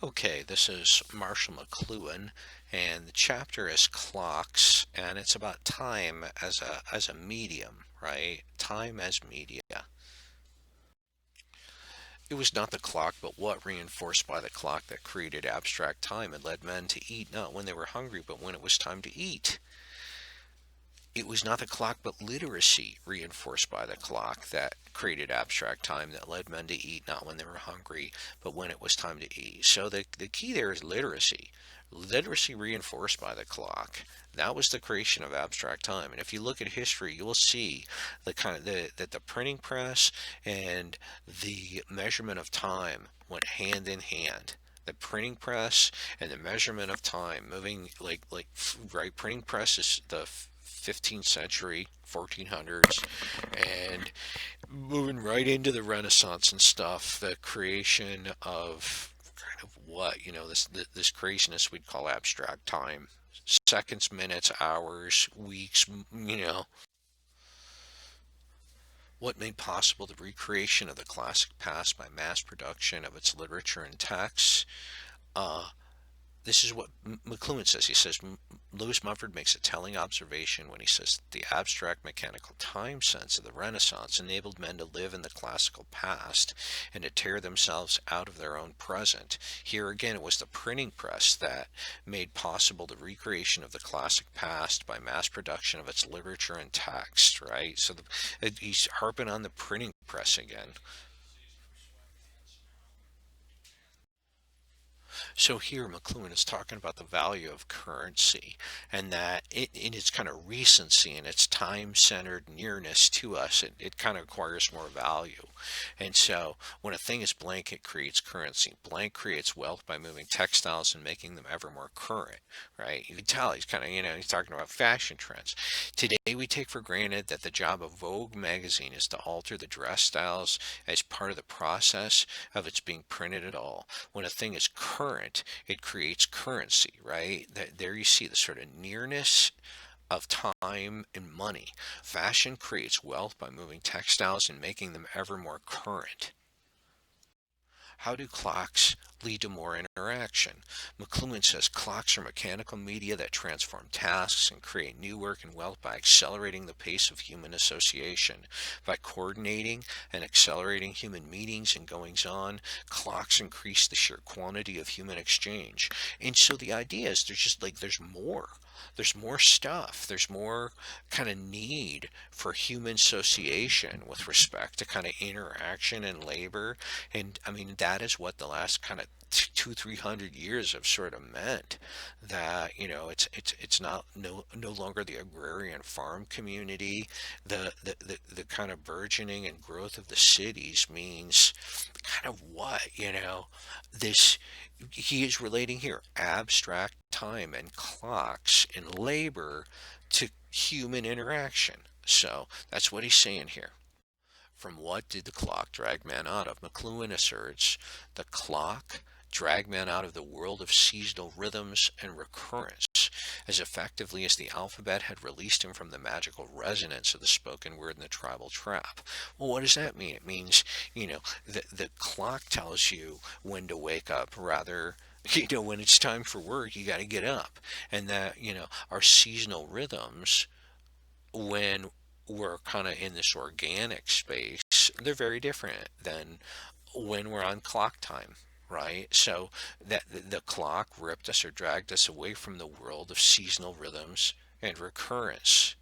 Okay, this is Marshall McLuhan, and the chapter is clocks, and it's about time as a medium, right? Time as media. It was not the clock, but what reinforced by the clock that created abstract time and led men to eat not when they were hungry, but when it was time to eat. It was not the clock, but literacy reinforced by the clock that created abstract time that led men to eat not when they were hungry, but when it was time to eat. So the key there is literacy. Literacy reinforced by the clock. That was the creation of abstract time. And if you look at history, you will see that the printing press and the measurement of time went hand in hand. The printing press and the measurement of time moving right, printing press is the 15th century, 1400s, and moving right into the Renaissance and stuff, the creation of kind of what, this creationist we'd call abstract time. Seconds, minutes, hours, weeks, what made possible the recreation of the classic past by mass production of its literature and texts. Uh, This is what McLuhan says. He says Lewis Mumford makes a telling observation when he says that the abstract mechanical time sense of the Renaissance enabled men to live in the classical past and to tear themselves out of their own present. Here again, it was the printing press that made possible the recreation of the classic past by mass production of its literature and text, right? So he's harping on the printing press again. So here McLuhan is talking about the value of currency and that in its kind of recency and its time-centered nearness to us, it kind of acquires more value. And so when a thing is blank, it creates currency. Blank creates wealth by moving textiles and making them ever more current, right? You can tell he's kind of, he's talking about fashion trends. Today we take for granted that the job of Vogue magazine is to alter the dress styles as part of the process of its being printed at all. When a thing is current, it creates currency, right? There you see the sort of nearness of time and money. Fashion creates wealth by moving textiles and making them ever more current. How do clocks lead to more interaction? McLuhan says clocks are mechanical media that transform tasks and create new work and wealth by accelerating the pace of human association. By coordinating and accelerating human meetings and goings on, clocks increase the sheer quantity of human exchange. And so the idea is there's just like there's more. There's more stuff. There's more kind of need for human association with respect to kind of interaction and labor. And I mean, that is what the last kind of 200-300 years have sort of meant, that it's not no longer the agrarian farm community. The kind of burgeoning and growth of the cities means kind of what, this he is relating here abstract time and clocks and labor to human interaction. So that's what he's saying here. From what did the clock drag man out of? McLuhan asserts the clock dragged man out of the world of seasonal rhythms and recurrence as effectively as the alphabet had released him from the magical resonance of the spoken word in the tribal trap. Well, what does that mean? It means, the clock tells you when to wake up, rather when it's time for work, you got to get up. And that, our seasonal rhythms, when we're kind of in this organic space, they're very different than when we're on clock time, right? So that the clock ripped us or dragged us away from the world of seasonal rhythms and recurrence.